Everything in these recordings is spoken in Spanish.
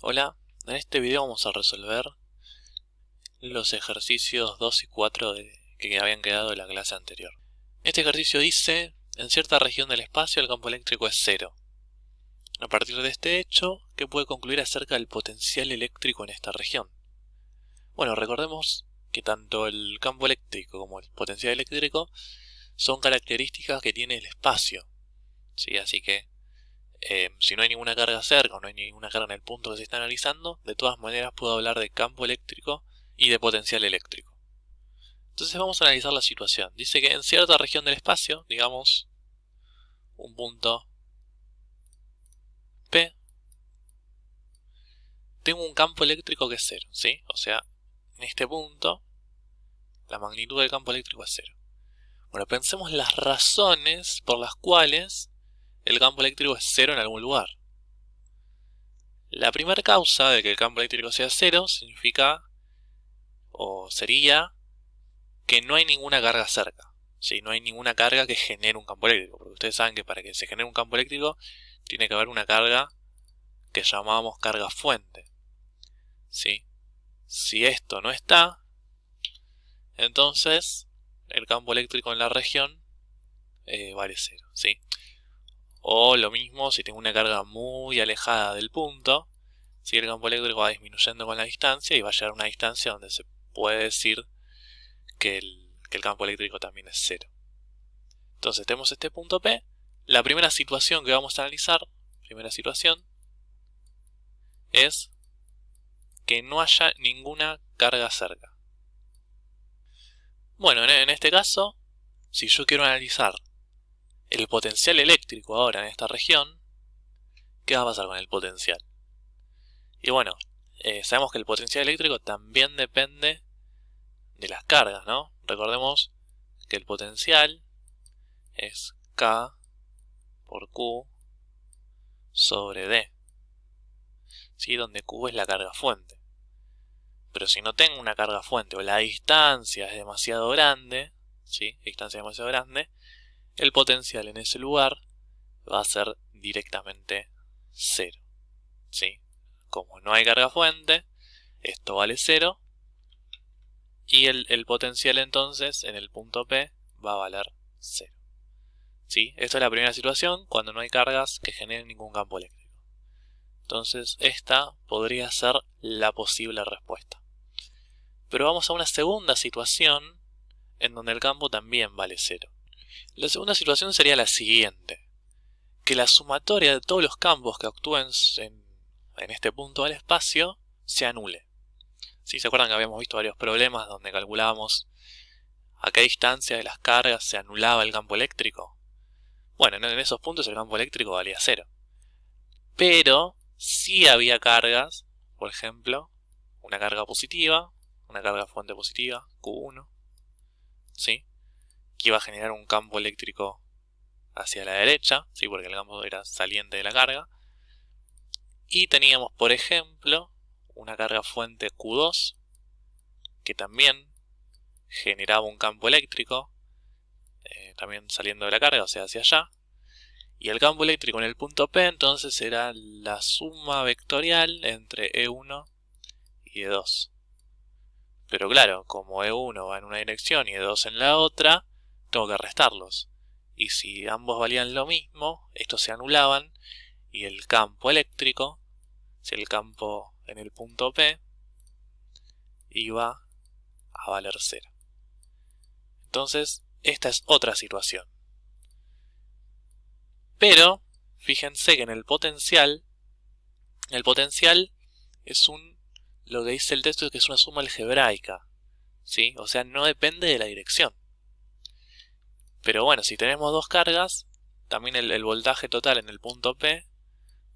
Hola, en este video vamos a resolver los ejercicios 2 y 4 que habían quedado de la clase anterior. Este ejercicio dice, en cierta región del espacio el campo eléctrico es cero. A partir de este hecho, ¿qué puede concluir acerca del potencial eléctrico en esta región? Bueno, recordemos que tanto el campo eléctrico como el potencial eléctrico son características que tiene el espacio, ¿sí? Así que si no hay ninguna carga cerca o no hay ninguna carga en el punto que se está analizando, de todas maneras puedo hablar de campo eléctrico y de potencial eléctrico. Entonces vamos a analizar la situación. Dice que en cierta región del espacio, digamos un punto P, tengo un campo eléctrico que es cero, ¿sí? O sea, en este punto la magnitud del campo eléctrico es cero. Bueno, pensemos las razones por las cuales el campo eléctrico es cero en algún lugar. La primera causa de que el campo eléctrico sea cero significa, o sería, que no hay ninguna carga cerca. ¿Sí? No hay ninguna carga que genere un campo eléctrico. Porque ustedes saben que para que se genere un campo eléctrico tiene que haber una carga que llamamos carga fuente. ¿Sí? Si esto no está, entonces el campo eléctrico en la región vale cero. ¿Sí? O lo mismo si tengo una carga muy alejada del punto, ¿sí? El campo eléctrico va disminuyendo con la distancia y va a llegar a una distancia donde se puede decir que el campo eléctrico también es cero. Entonces tenemos este punto P. La primera situación que vamos a analizar, es que no haya ninguna carga cerca. Bueno, en este caso, si yo quiero analizar el potencial eléctrico ahora en esta región, ¿qué va a pasar con el potencial? Y bueno, sabemos que el potencial eléctrico también depende de las cargas, ¿no? Recordemos que el potencial es K por Q sobre D, ¿sí? Donde Q es la carga fuente. Pero si no tengo una carga fuente o la distancia es demasiado grande, ¿sí? El potencial en ese lugar va a ser directamente cero, ¿sí? Como no hay carga fuente, esto vale cero y el potencial entonces en el punto P va a valer cero. ¿Sí? Esta es la primera situación cuando no hay cargas que generen ningún campo eléctrico. Entonces esta podría ser la posible respuesta. Pero vamos a una segunda situación en donde el campo también vale cero. La segunda situación sería la siguiente: que la sumatoria de todos los campos que actúen en este punto del espacio se anule. ¿Sí? ¿Se acuerdan que habíamos visto varios problemas donde calculábamos a qué distancia de las cargas se anulaba el campo eléctrico? Bueno, en esos puntos el campo eléctrico valía cero. Pero sí había cargas, por ejemplo, una carga positiva, una carga fuente positiva, Q1, ¿sí? Que iba a generar un campo eléctrico hacia la derecha, ¿sí? Porque el campo era saliente de la carga. Y teníamos, por ejemplo, una carga fuente Q2, que también generaba un campo eléctrico, también saliendo de la carga, o sea, hacia allá. Y el campo eléctrico en el punto P entonces era la suma vectorial entre E1 y E2. Pero claro, como E1 va en una dirección y E2 en la otra, tengo que restarlos. Y si ambos valían lo mismo, estos se anulaban y el campo eléctrico, si el campo en el punto P, iba a valer cero. Entonces, esta es otra situación. Pero, fíjense que en el potencial es lo que dice el texto es que es una suma algebraica, ¿sí? O sea, no depende de la dirección. Pero bueno, si tenemos dos cargas, también el voltaje total en el punto P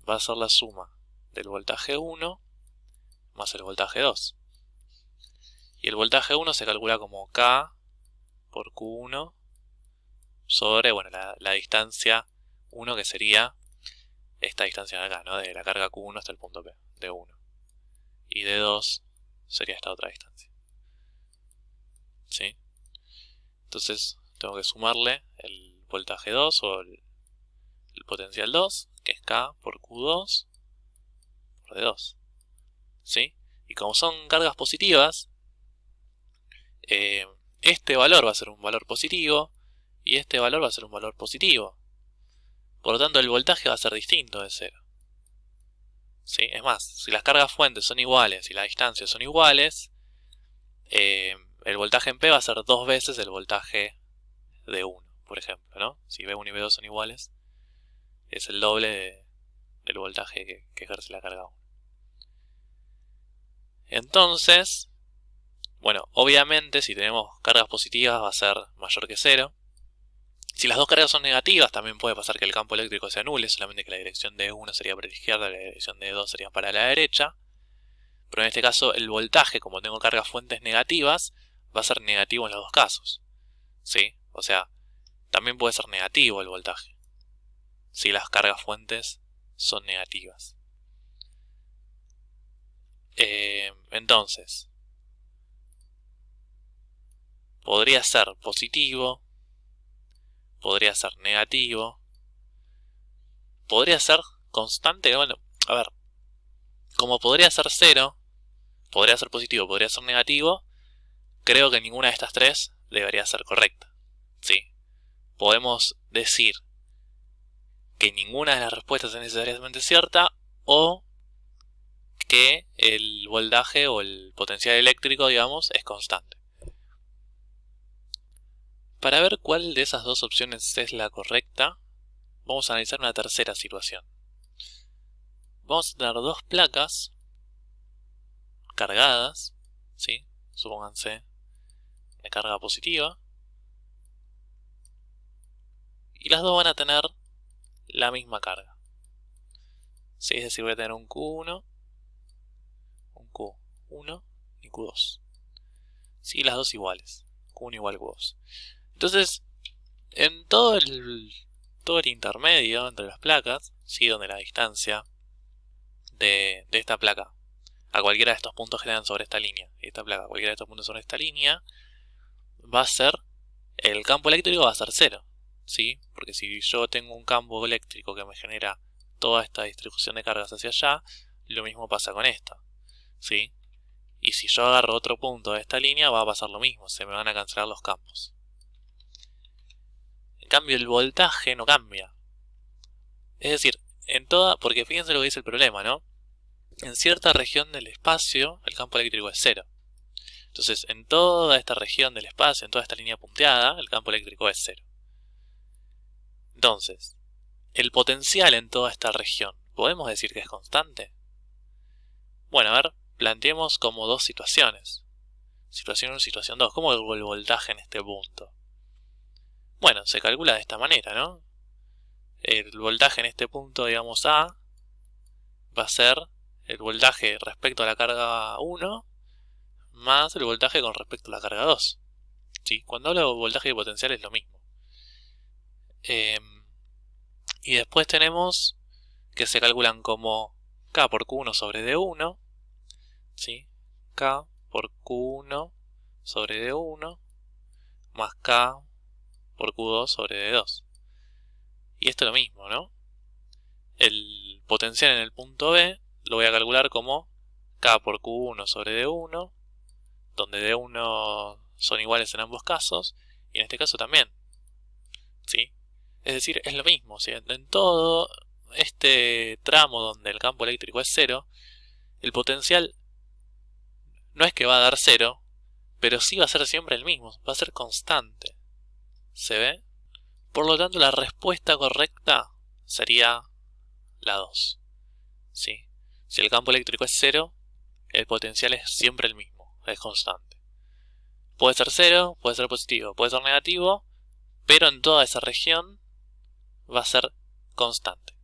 va a ser la suma del voltaje 1 más el voltaje 2. Y el voltaje 1 se calcula como K por Q1 sobre, bueno, la distancia 1, que sería esta distancia de acá, ¿no? De la carga Q1 hasta el punto P, de 1. Y de 2 sería esta otra distancia, ¿sí? Entonces tengo que sumarle el voltaje 2 o el potencial 2, que es K por Q2 por D2. ¿sí? Y como son cargas positivas, este valor va a ser un valor positivo y este valor va a ser un valor positivo. Por lo tanto, el voltaje va a ser distinto de 0. ¿Sí? Es más, si las cargas fuentes son iguales y las distancias son iguales, el voltaje en P va a ser 2 veces el voltaje de 1, por ejemplo, ¿no? Si B1 y B2 son iguales, es el doble del voltaje que ejerce la carga 1. Entonces, bueno, obviamente si tenemos cargas positivas va a ser mayor que 0. Si las dos cargas son negativas, también puede pasar que el campo eléctrico se anule, solamente que la dirección de 1 sería para la izquierda y la dirección de 2 sería para la derecha. Pero en este caso el voltaje, como tengo cargas fuentes negativas, va a ser negativo en los dos casos. ¿Sí? O sea, también puede ser negativo el voltaje, si las cargas fuentes son negativas. Entonces, podría ser positivo, podría ser negativo, podría ser constante. Bueno, a ver, como podría ser 0, podría ser positivo, podría ser negativo, creo que ninguna de estas tres debería ser correcta. ¿Sí? Podemos decir que ninguna de las respuestas es necesariamente cierta o que el voltaje o el potencial eléctrico, digamos, es constante. Para ver cuál de esas dos opciones es la correcta, vamos a analizar una tercera situación. Vamos a tener dos placas cargadas, ¿sí? Supónganse de carga positiva, y las dos van a tener la misma carga. ¿Sí? Es decir, voy a tener un Q1, un Q1 y Q2. ¿Sí? Las dos iguales, Q1 igual Q2. Entonces, en todo el intermedio entre las placas, ¿sí? Donde la distancia de esta placa a cualquiera de estos puntos que dan sobre esta línea, y esta placa a cualquiera de estos puntos sobre esta línea, va a ser, el campo eléctrico va a ser 0, ¿sí? Porque si yo tengo un campo eléctrico que me genera toda esta distribución de cargas hacia allá, lo mismo pasa con esta, ¿sí? Y si yo agarro otro punto de esta línea, va a pasar lo mismo, se me van a cancelar los campos. En cambio, el voltaje no cambia. Es decir, porque fíjense lo que dice el problema, ¿no? En cierta región del espacio, el campo eléctrico es 0. Entonces, en toda esta región del espacio, en toda esta línea punteada, el campo eléctrico es 0. Entonces, el potencial en toda esta región, ¿podemos decir que es constante? Bueno, a ver, planteemos como dos situaciones. Situación 1 y situación 2. ¿Cómo el voltaje en este punto? Bueno, se calcula de esta manera, ¿no? El voltaje en este punto, digamos A, va a ser el voltaje respecto a la carga 1 más el voltaje con respecto a la carga 2. ¿Sí? Cuando hablo de voltaje y potencial es lo mismo. Y después tenemos que se calculan como K por Q1 sobre D1, ¿sí? K por Q1 sobre D1 más K por Q2 sobre D2. Y esto es lo mismo, ¿no? El potencial en el punto B lo voy a calcular como K por Q1 sobre D1, donde D1 son iguales en ambos casos, y en este caso también, ¿sí? Es decir, es lo mismo, ¿sí? En todo este tramo donde el campo eléctrico es 0, el potencial no es que va a dar 0, pero sí va a ser siempre el mismo, va a ser constante. ¿Se ve? Por lo tanto, la respuesta correcta sería la 2. ¿Sí? Si el campo eléctrico es 0, el potencial es siempre el mismo, es constante. Puede ser 0, puede ser positivo, puede ser negativo, pero en toda esa región va a ser constante.